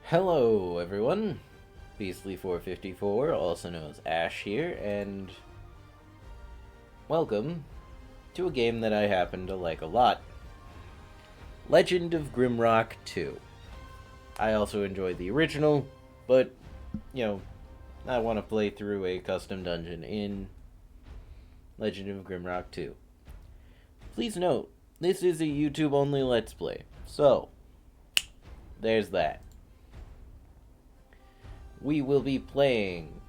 Hello, everyone. Beastly454, also known as Ash here, and welcome to a game that I happen to like a lot. Legend of Grimrock 2. I also enjoy the original, but, I want to play through a custom dungeon in Legend of Grimrock 2. Please note, this is a YouTube-only Let's Play, so there's that. We will be playing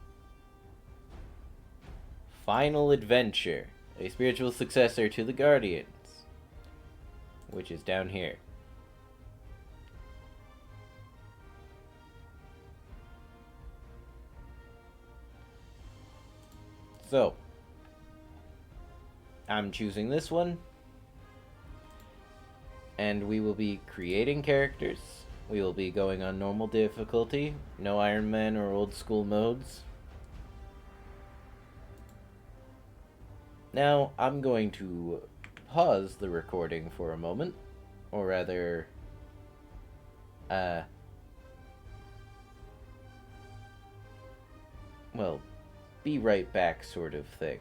Final Adventure, a spiritual successor to the Guardians, which is down here. So, I'm choosing this one, and we will be creating characters. We will be going on normal difficulty, no Iron Man or old school modes. Now, I'm going to pause the recording for a moment, or rather, well, be right back sort of thing.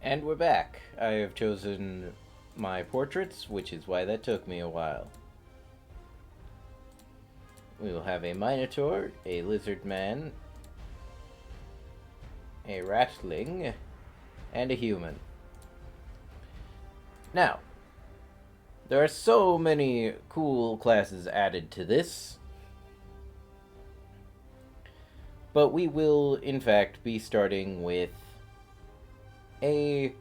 And we're back. I have chosen my portraits, which is why that took me a while. We will have a Minotaur, a Lizard Man, a Ratling, and a Human. Now, there are so many cool classes added to this, but we will, in fact, be starting with a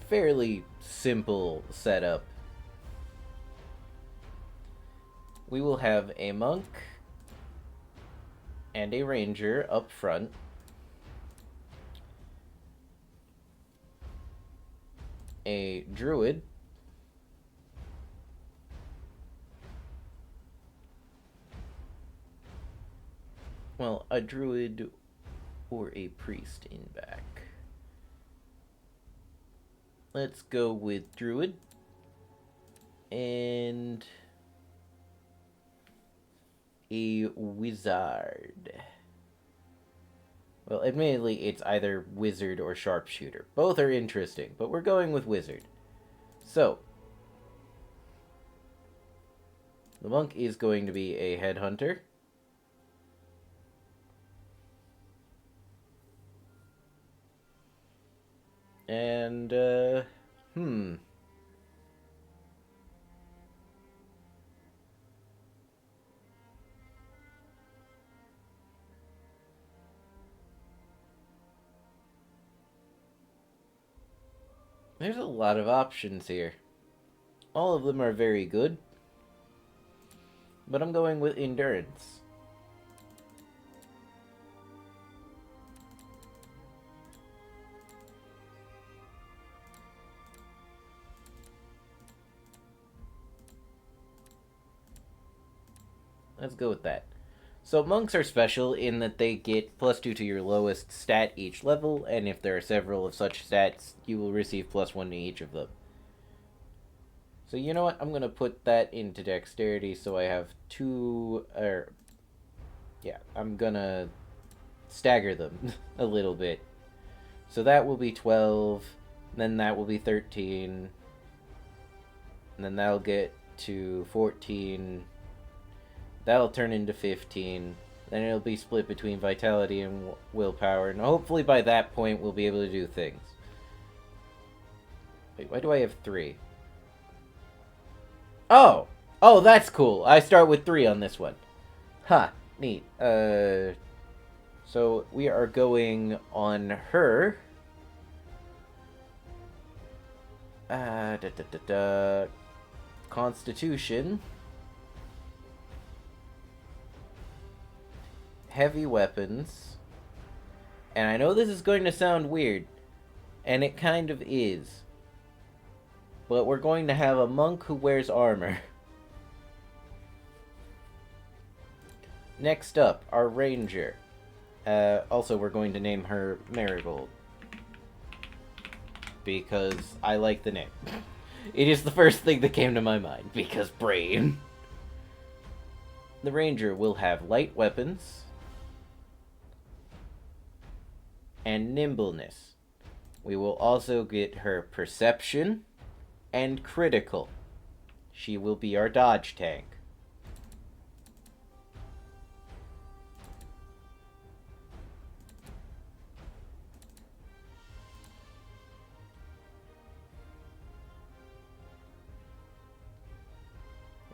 fairly simple setup. We will have a monk and a ranger up front. A druid. Well, a druid or a priest in back. Let's go with druid. And a wizard. Well, admittedly, it's either wizard or sharpshooter. Both are interesting, but we're going with wizard. So, the monk is going to be a headhunter. And, there's a lot of options here. All of them are very good. But I'm going with endurance. Let's go with that. So monks are special in that they get +2 to your lowest stat each level, and if there are several of such stats, you will receive +1 to each of them. So you know what? I'm going to put that into dexterity so I have two, I'm going to stagger them a little bit. So that will be 12, then that will be 13, and then that'll get to 14, that'll turn into 15, then it'll be split between vitality and willpower, and hopefully by that point we'll be able to do things. Wait, why do I have 3? Oh! Oh, that's cool. I start with 3 on this one. Huh, neat. So we are going on her. Constitution. Heavy weapons. And I know this is going to sound weird, and it kind of is. But we're going to have a monk who wears armor. Next up, our ranger. Also, we're going to name her Marigold. Because I like the name. It is the first thing that came to my mind, because brain. The ranger will have light weapons and nimbleness. We will also get her perception and critical. She will be our dodge tank.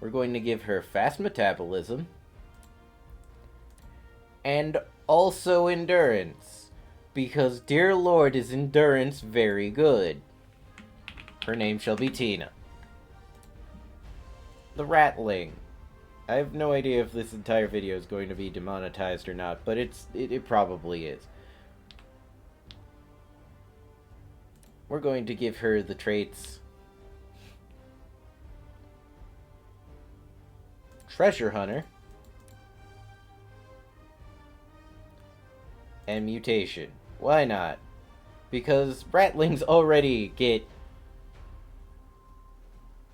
We're going to give her fast metabolism and also endurance, because dear lord is endurance very good. Her name shall be Tina. The Ratling. I have no idea if this entire video is going to be demonetized or not, but it probably is. We're going to give her the traits Treasure Hunter and Mutation. Why not? Because Ratlings already get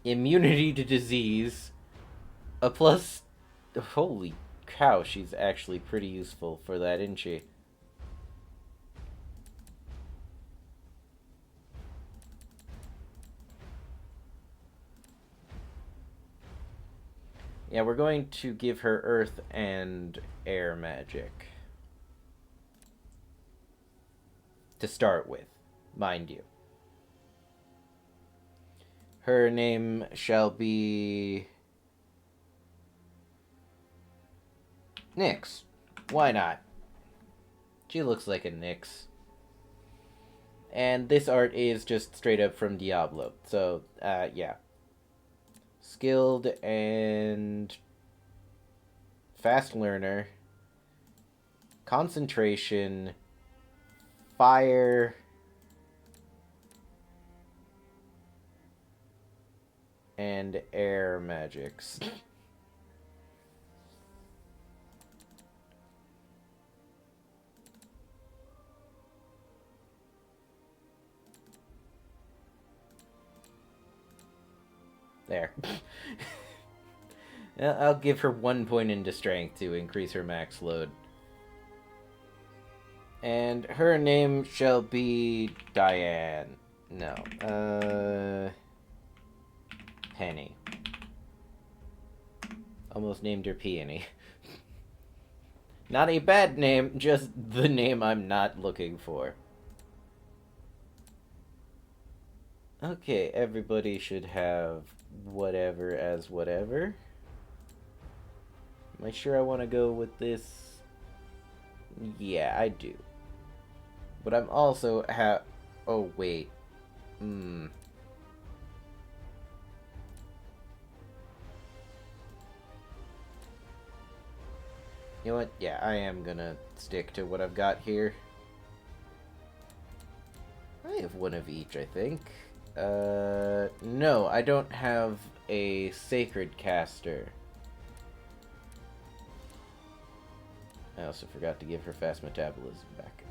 immunity to disease, a plus... Holy cow, she's actually pretty useful for that, isn't she? Yeah, we're going to give her earth and air magic. To start with, mind you. Her name shall be Nyx. Why not? She looks like a Nyx. And this art is just straight up from Diablo. So, yeah. Skilled and fast learner. Concentration. Fire. And air magics. There. I'll give her 1 point into strength to increase her max load. And her name shall be Diane. No. Penny. Almost named her Peony. Not a bad name, just the name I'm not looking for. Okay, everybody should have whatever as whatever. Am I sure I want to go with this? Yeah, I do. But I'm also oh, wait. You know what? Yeah, I am gonna stick to what I've got here. I have one of each, I think. No, I don't have a Sacred Caster. I also forgot to give her fast metabolism back.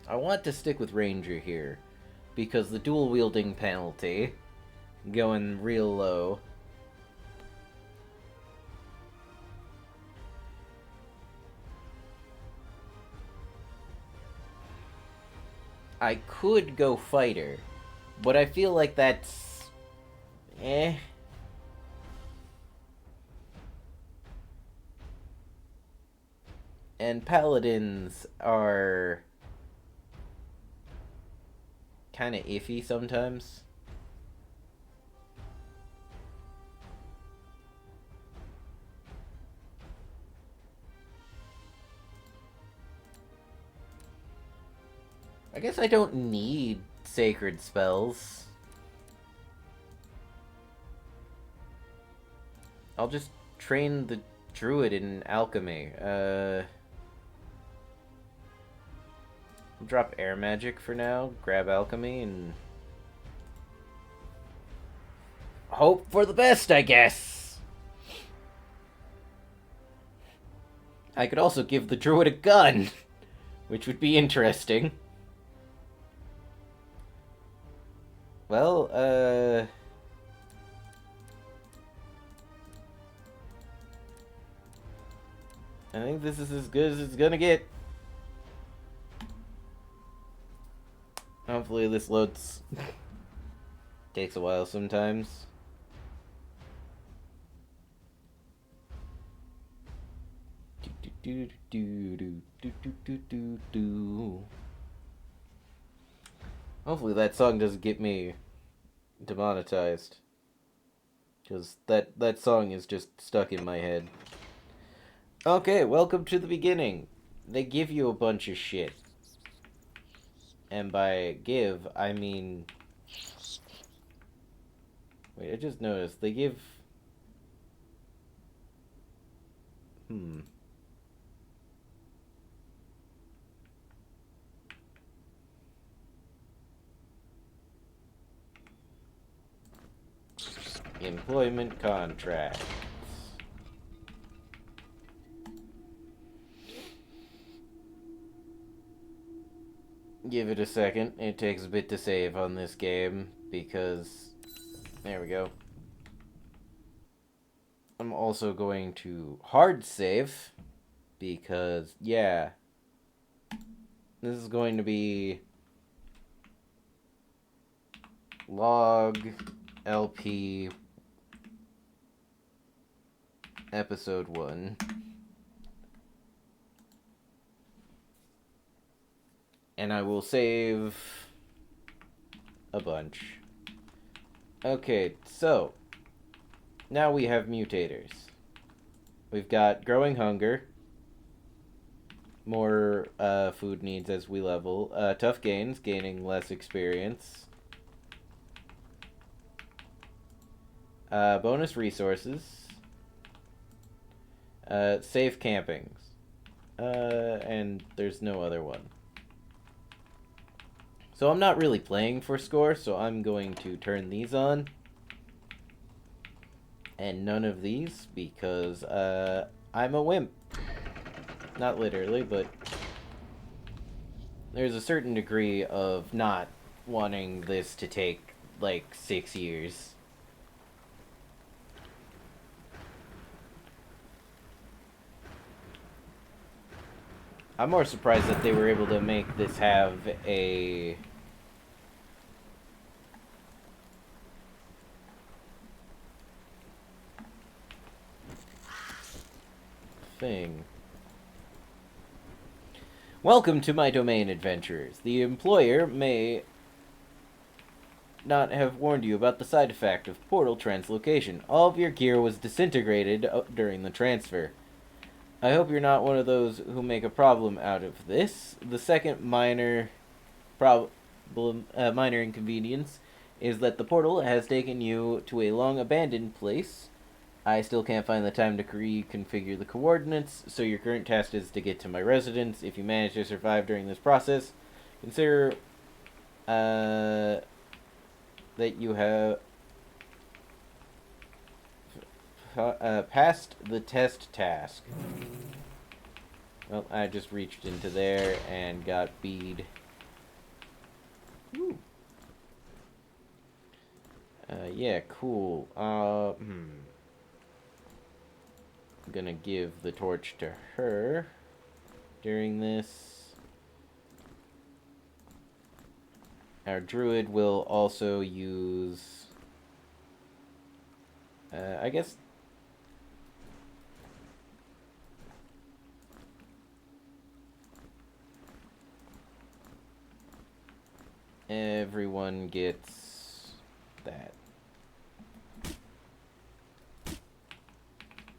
I want to stick with Ranger here, because the dual wielding penalty, going real low. I could go fighter, but I feel like that's... eh. And paladins are kind of iffy sometimes. I guess I don't need sacred spells. I'll just train the druid in alchemy. Drop air magic for now, grab alchemy, and hope for the best, I guess. I could also give the druid a gun, which would be interesting. Well, I think this is as good as it's gonna get. Hopefully this loads. Takes a while sometimes. Hopefully that song doesn't get me demonetized. Because that song is just stuck in my head. Okay, welcome to the beginning. They give you a bunch of shit. And by give, I mean... Wait, I just noticed. They give... Employment contracts. Give it a second. It takes a bit to save on this game because... There we go. also going to hard save because, yeah, this is going to be log LP episode 1. And I will save a bunch. Okay, so now we have mutators. We've got growing hunger, more food needs as we level, tough gains, gaining less experience, bonus resources, safe campings, and there's no other one. So I'm not really playing for score, so I'm going to turn these on. And none of these, because I'm a wimp. Not literally, but there's a certain degree of not wanting this to take, like, 6 years. I'm more surprised that they were able to make this have a thing. Welcome to my domain, adventurers. The employer may not have warned you about the side effect of portal translocation. All of your gear was disintegrated during the transfer. I hope you're not one of those who make a problem out of this. The second minor minor inconvenience is that the portal has taken you to a long abandoned place. I still can't find the time to reconfigure the coordinates, so your current task is to get to my residence. If you manage to survive during this process, consider that you have passed the test task. Well, I just reached into there and got bead. Ooh. Yeah, cool. I'm gonna give the torch to her during this. Our druid will also use, I guess, everyone gets that.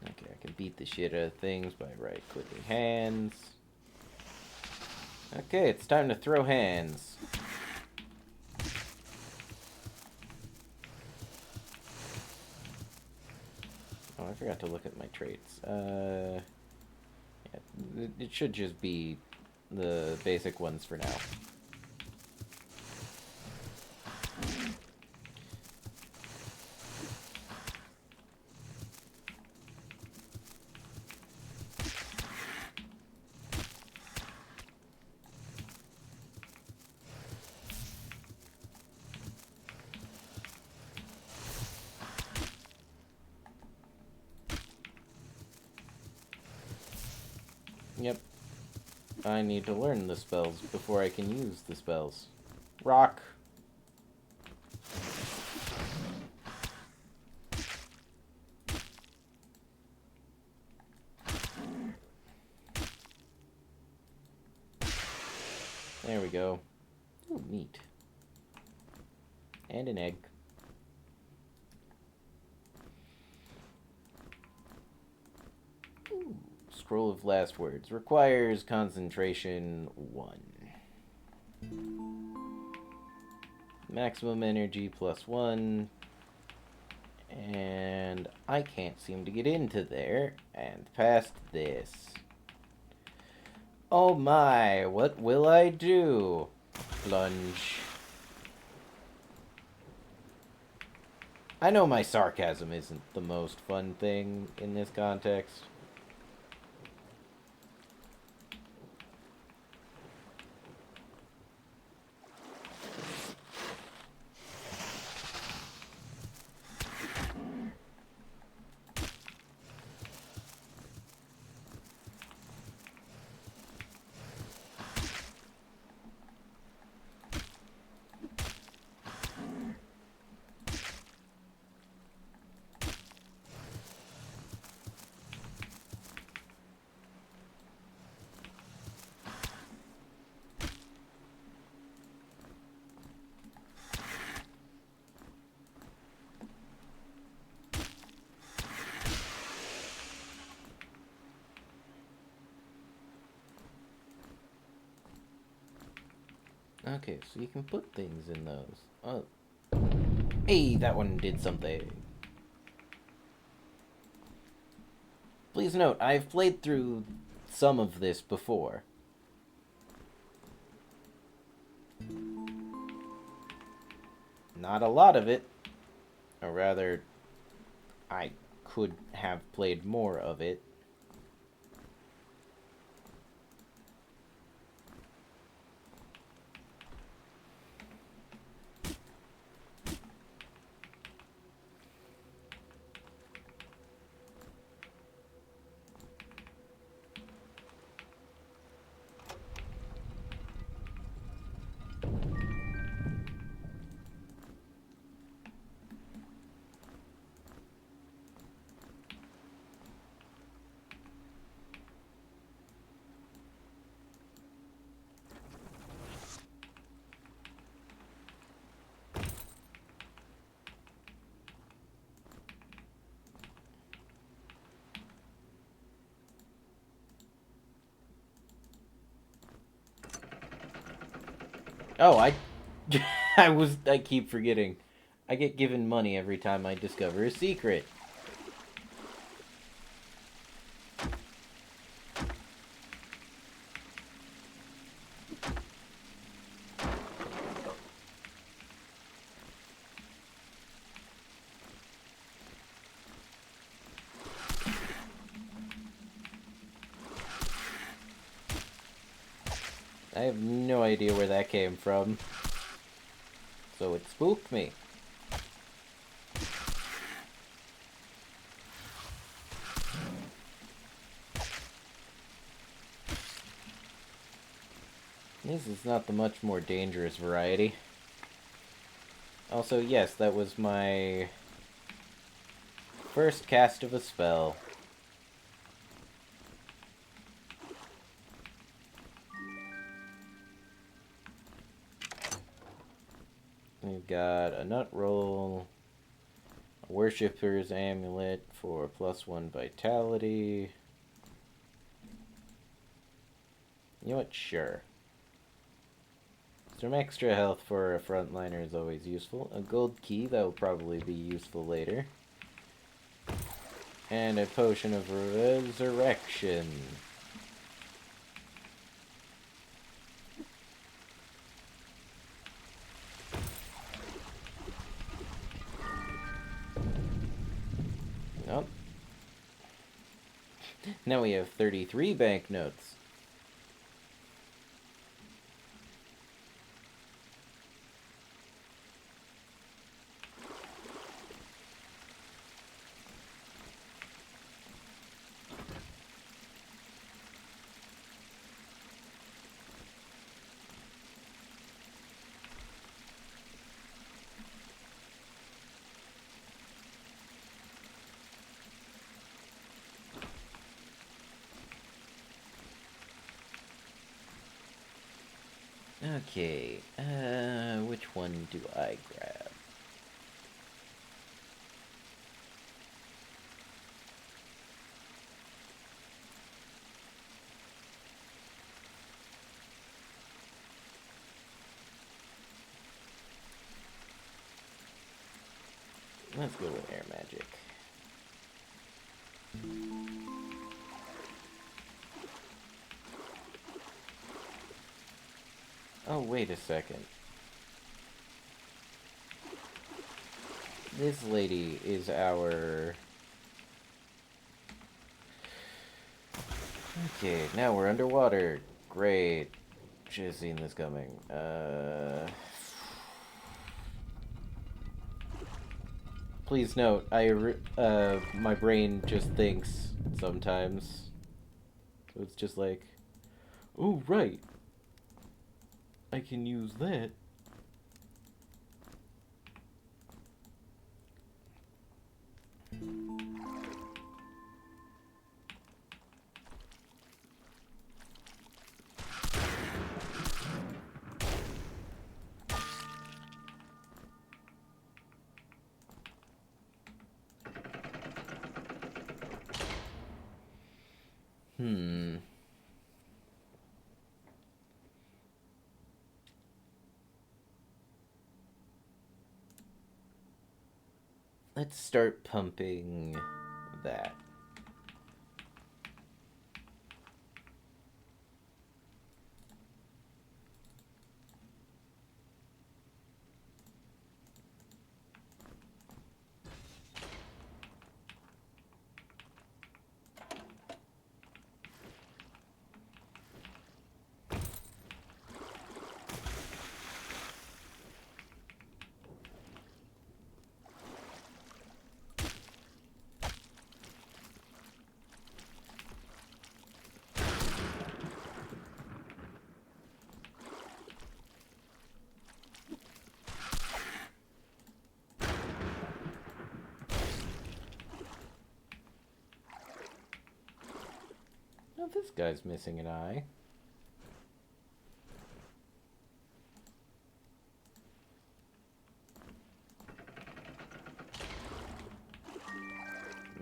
Okay, I can beat the shit out of things by right-clicking hands. Okay, it's time to throw hands. Oh, I forgot to look at my traits. Yeah, it should just be the basic ones for now. Yep. I need to learn the spells before I can use the spells. Rock. There we go. Ooh, neat. And an egg. Ooh. Scroll of Last Words. Requires concentration 1. Maximum energy +1. And I can't seem to get into there. And past this. Oh my, what will I do? Plunge. I know my sarcasm isn't the most fun thing in this context. Okay, so you can put things in those. Oh. Hey, that one did something. Please note, I've played through some of this before. Not a lot of it. Or rather, I could have played more of it. Oh, I keep forgetting. I get given money every time I discover a secret. I have no idea where that came from. So it spooked me. This is not the much more dangerous variety. Also, yes, that was my first cast of a spell. We've got a nut roll, a worshipper's amulet for +1 vitality. You know what? Sure. Some extra health for a frontliner is always useful. A gold key, that will probably be useful later. And a potion of resurrection. Nope. Now we have 33 banknotes. Okay, which one do I grab? Let's go with air magic. Oh, wait a second. This lady is our... Okay, now we're underwater. Great. Should have seen this coming. Please note, my brain just thinks sometimes. So it's just like, oh, right. I can use that. Hmm. Let's start pumping that. Oh, this guy's missing an eye.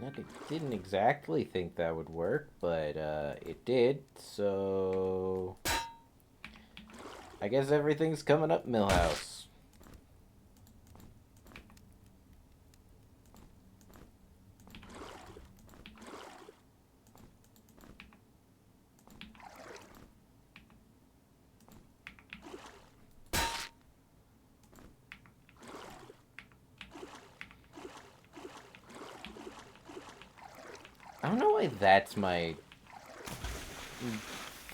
I didn't exactly think that would work, but it did, so I guess everything's coming up, Millhouse. I don't know why that's my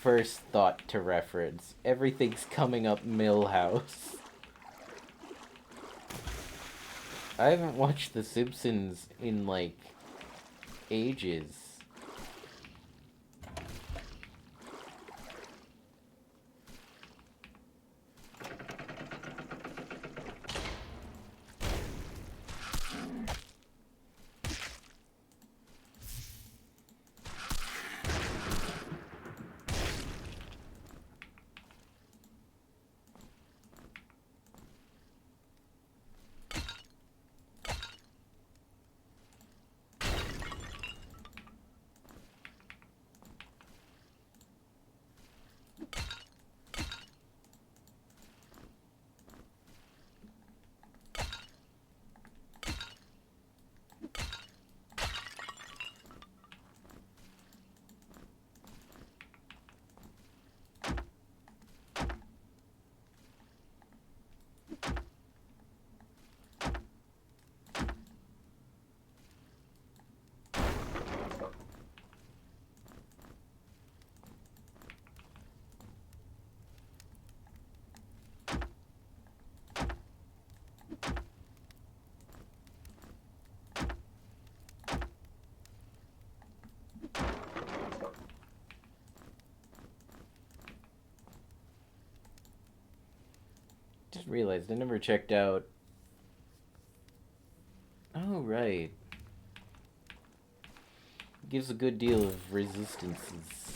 first thought to reference. Everything's coming up Millhouse. I haven't watched The Simpsons in, like, ages. Just realized I never checked out. Oh, right. Gives a good deal of resistances.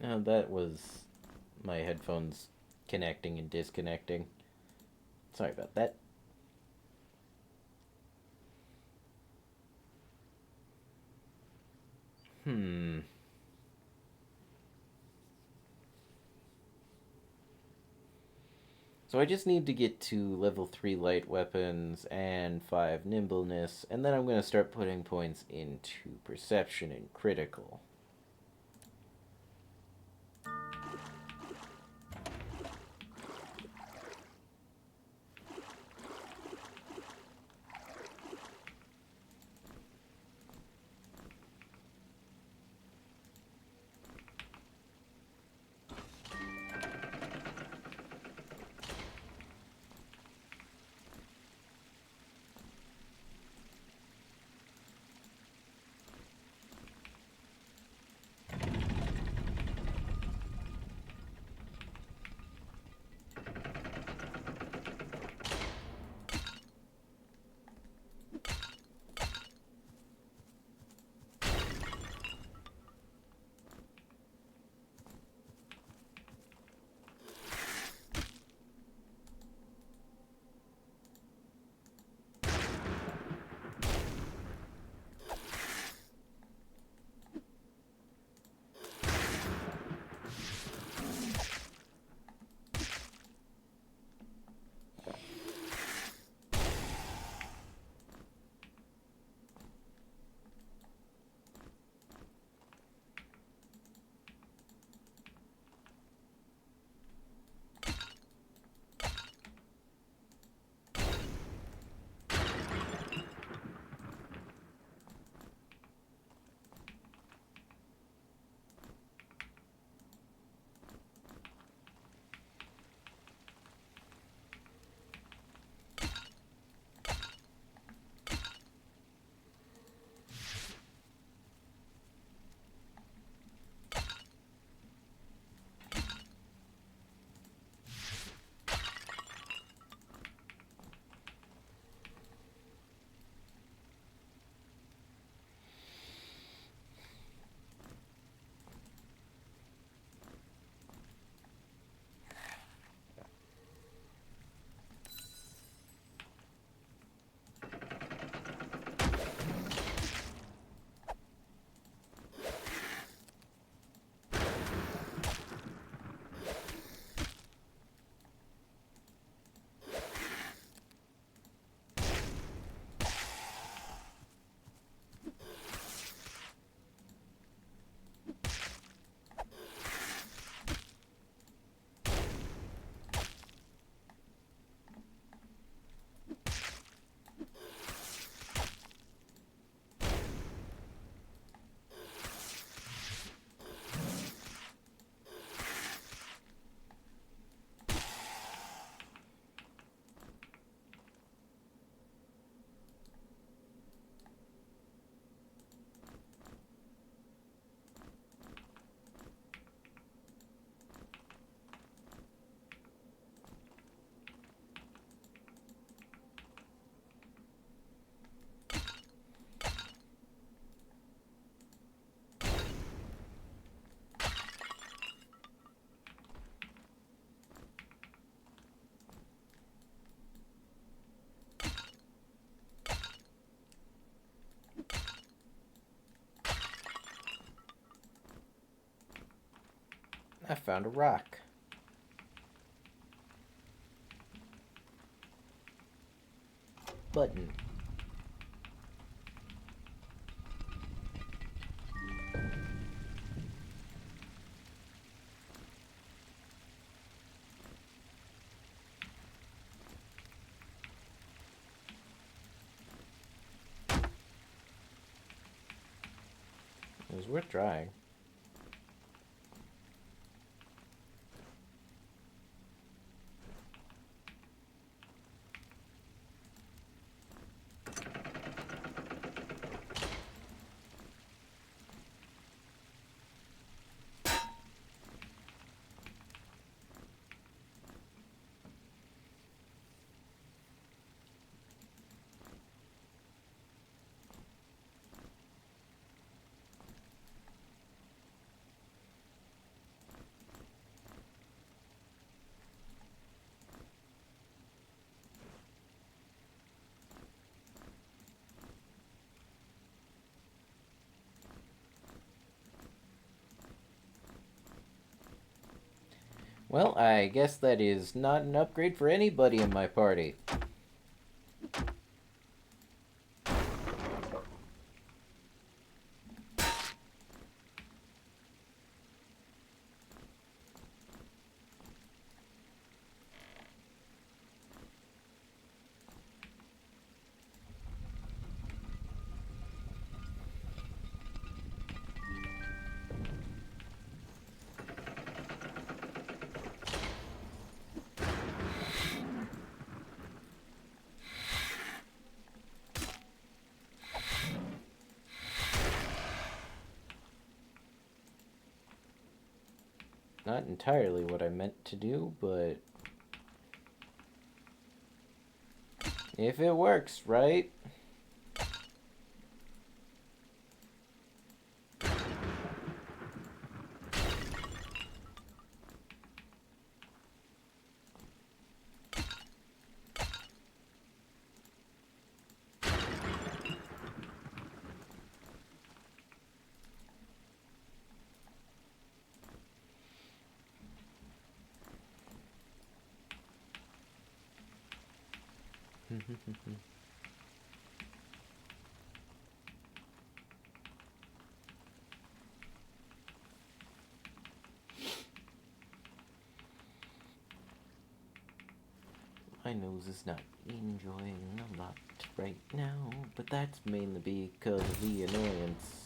Oh, that was my headphones connecting and disconnecting. Sorry about that. Hmm. So I just need to get to level 3 light weapons and 5 nimbleness, and then I'm going to start putting points into perception and critical. I found a rock. Button. It was worth trying. Well, I guess that is not an upgrade for anybody in my party. Not entirely what I meant to do, but if it works, right? My nose is not enjoying a lot right now, but that's mainly because of the annoyance.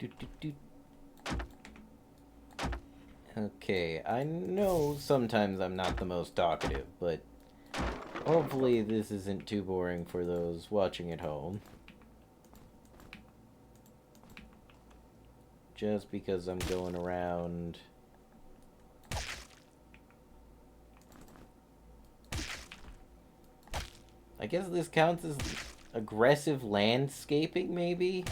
Doot, doot, doot. Okay, I know sometimes I'm not the most talkative, but hopefully this isn't too boring for those watching at home. Just because I'm going around... I guess this counts as aggressive landscaping, maybe?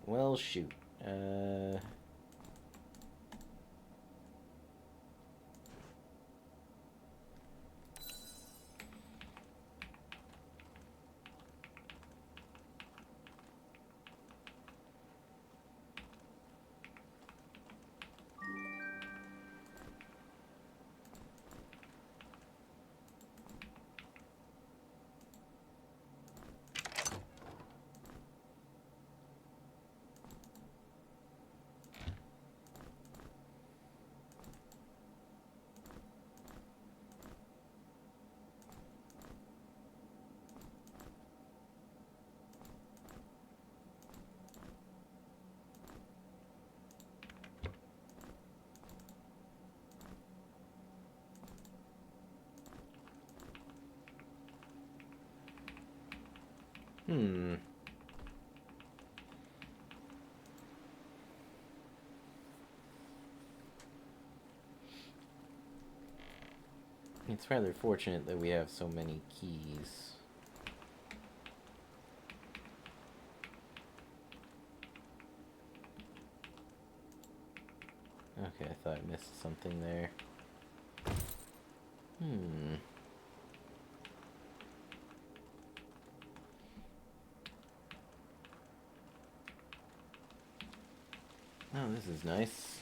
Well, shoot. Hmm. It's rather fortunate that we have so many keys. Okay, I thought I missed something there. Hmm. Oh, this is nice.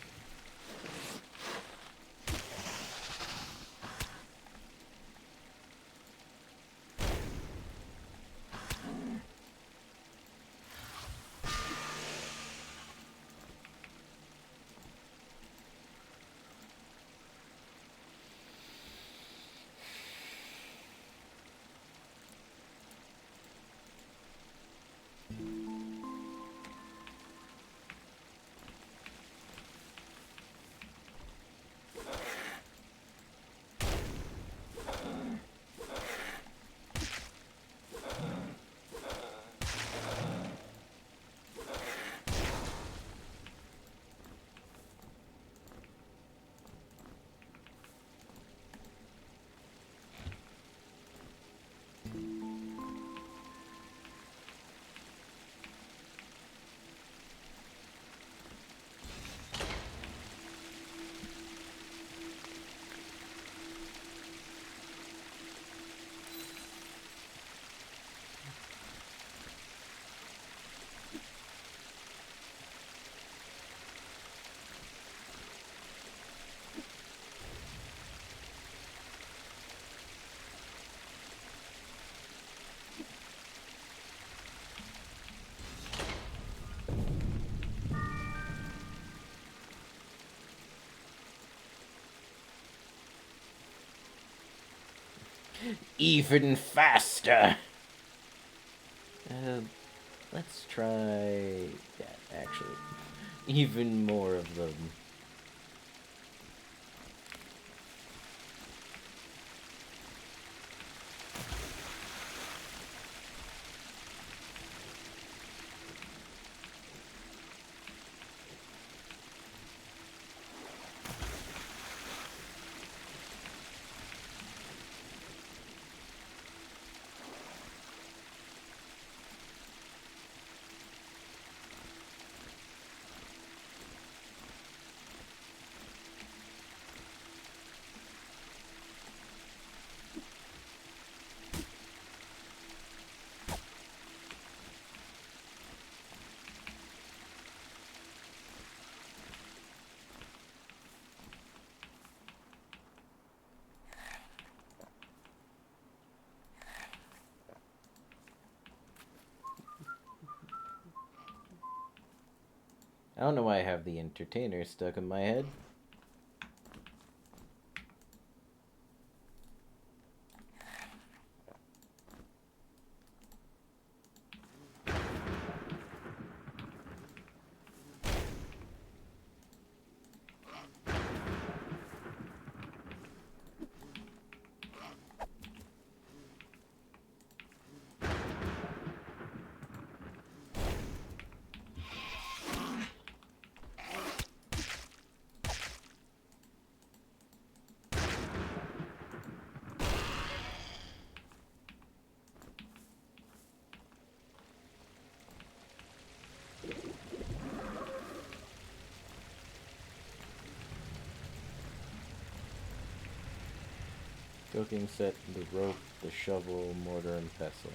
Even faster! Let's try that, actually. Even more of them. I don't know why I have the entertainer stuck in my head. Cooking set, the rope, the shovel, mortar, and pestle.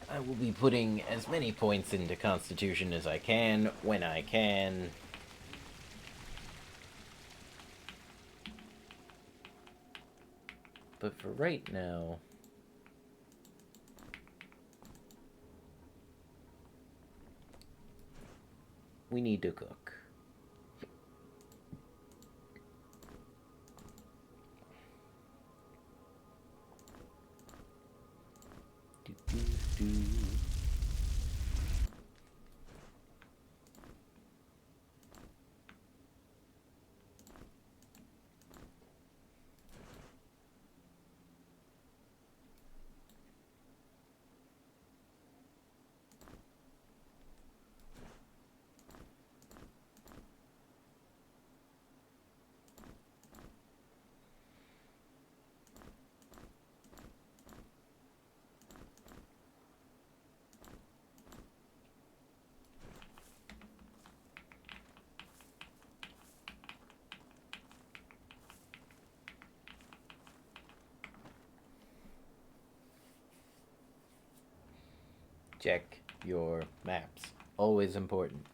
I will be putting as many points into Constitution as I can, when I can. But for right now... we need to cook. Check your maps. Always important.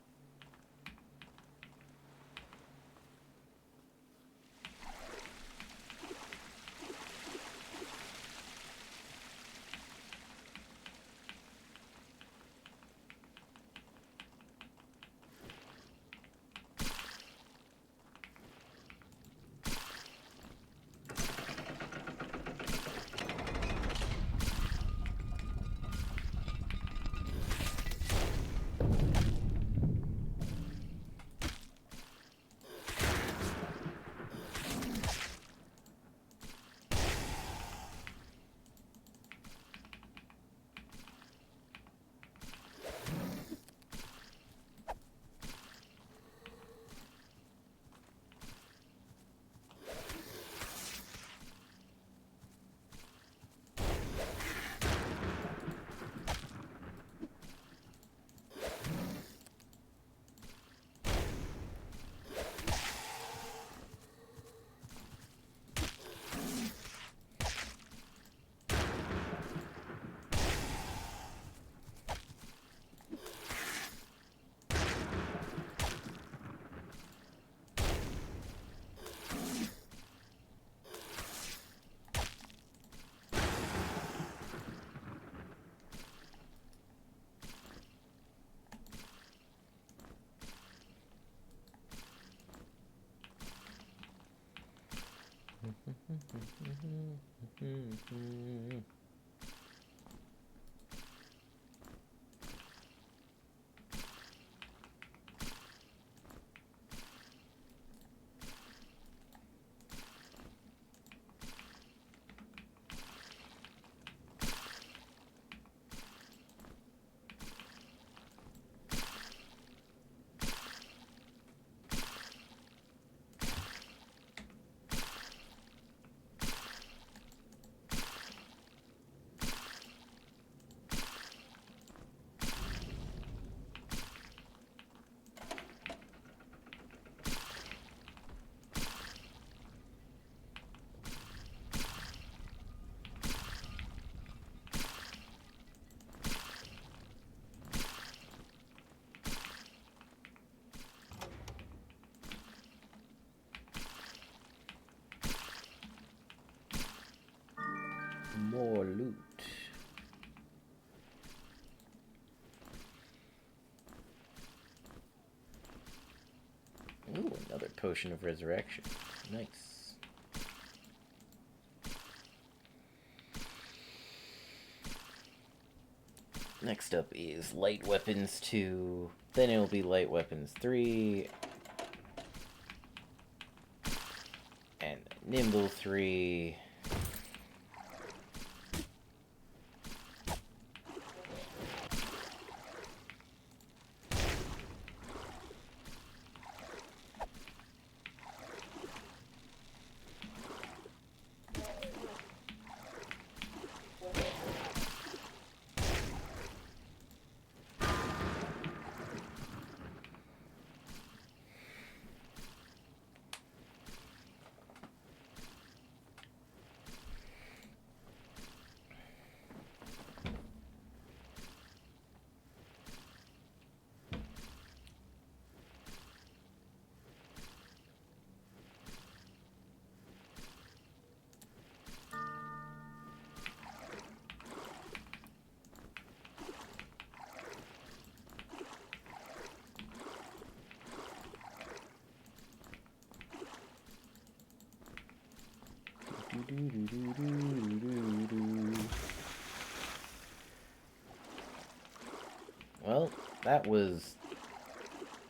More loot. Ooh, another potion of resurrection. Nice. Next up is light weapons 2. Then it'll be light weapons 3. And nimble 3. Well, that was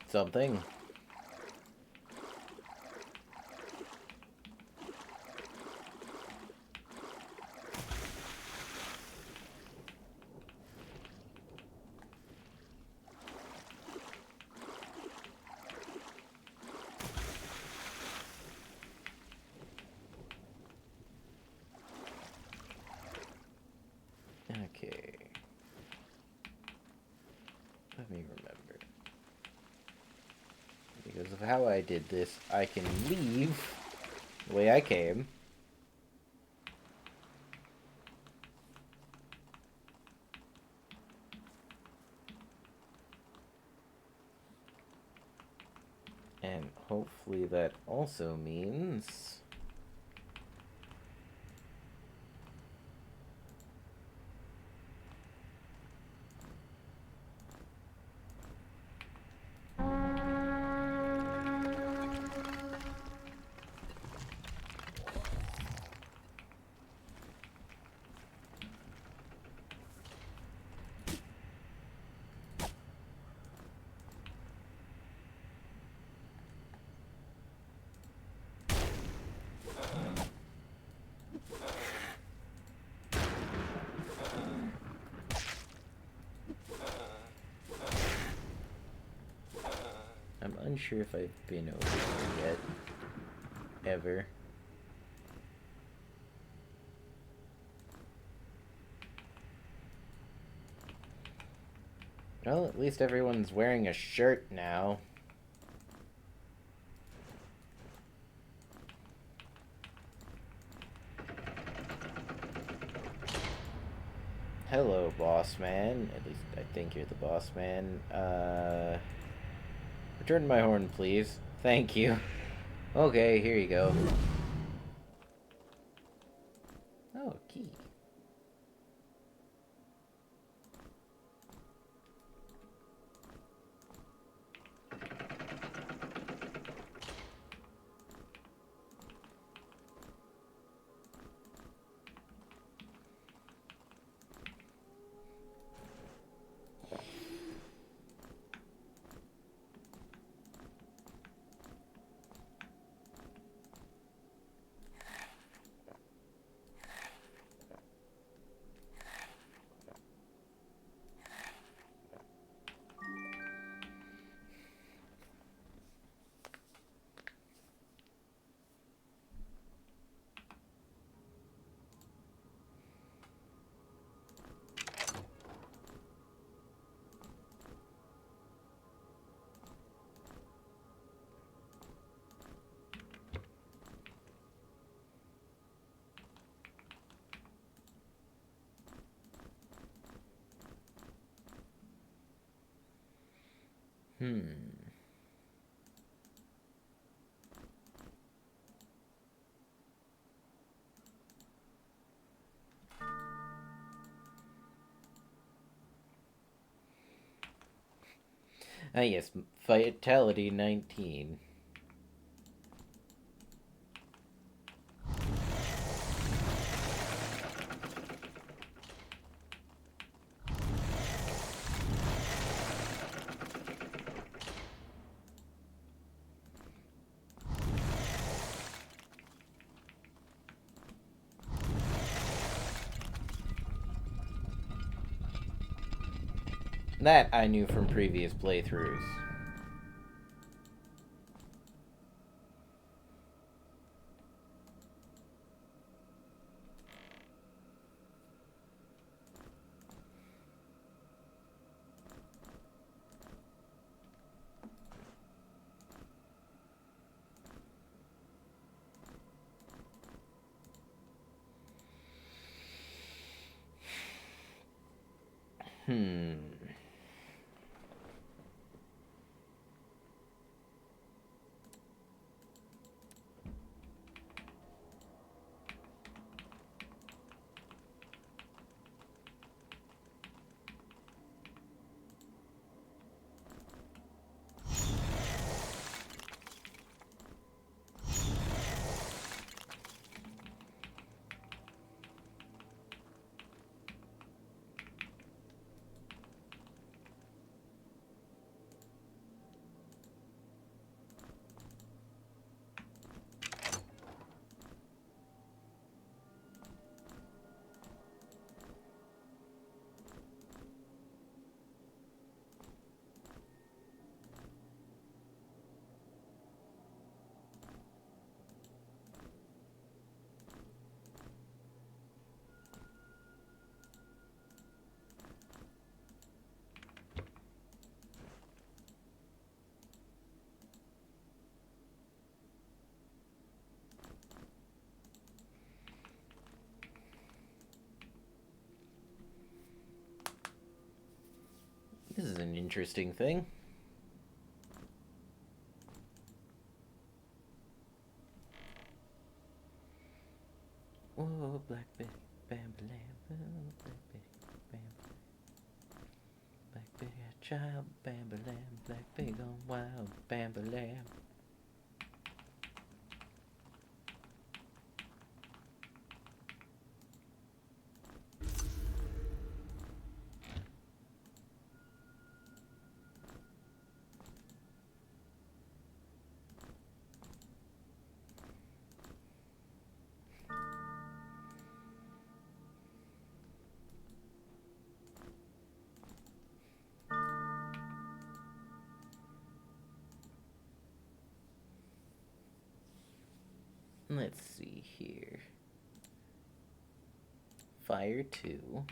something. Okay. Let me remember. Because of how I did this, I can leave the way I came. And hopefully that also means... I'm unsure if I've been over here yet. Ever. Well, at least everyone's wearing a shirt now. Hello, boss man. At least I think you're the boss man. Return my horn, please. Thank you. Okay, here you go. Oh, key. Hmm. Ah, yes, Vitality 19. That I knew from previous playthroughs. Hmm. This is an interesting thing. Oh, Black Betty, bam, bam, Black Betty, bam, Black Betty, a child, bam, bam, Black Betty gone wild, bam, bam. Let's see here. Fire 2.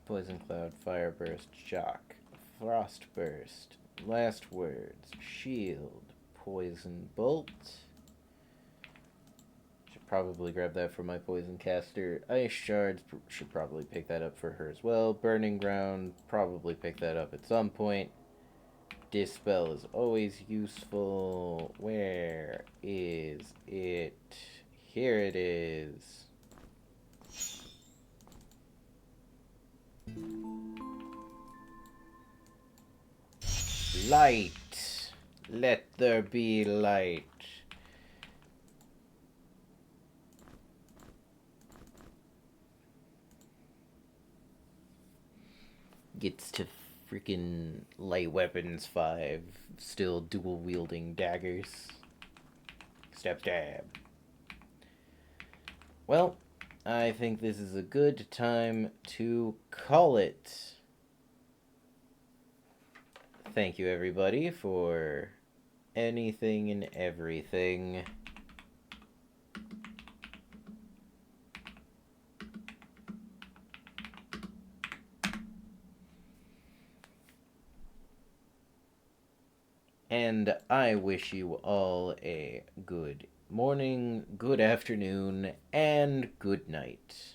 Poison Cloud, Fire Burst, Shock, Frost Burst, Last Words, Shield, Poison Bolt. Should probably grab that for my Poison Caster. Ice Shards, should probably pick that up for her as well. Burning Ground, probably pick that up at some point. Dispel is always useful. Where is it? Here it is. Light. Let there be light. Gets to freaking light weapons 5. Still dual wielding daggers. Stab, stab. Well, I think this is a good time to call it. Thank you, everybody, for anything and everything. And I wish you all a good morning, good afternoon, and good night.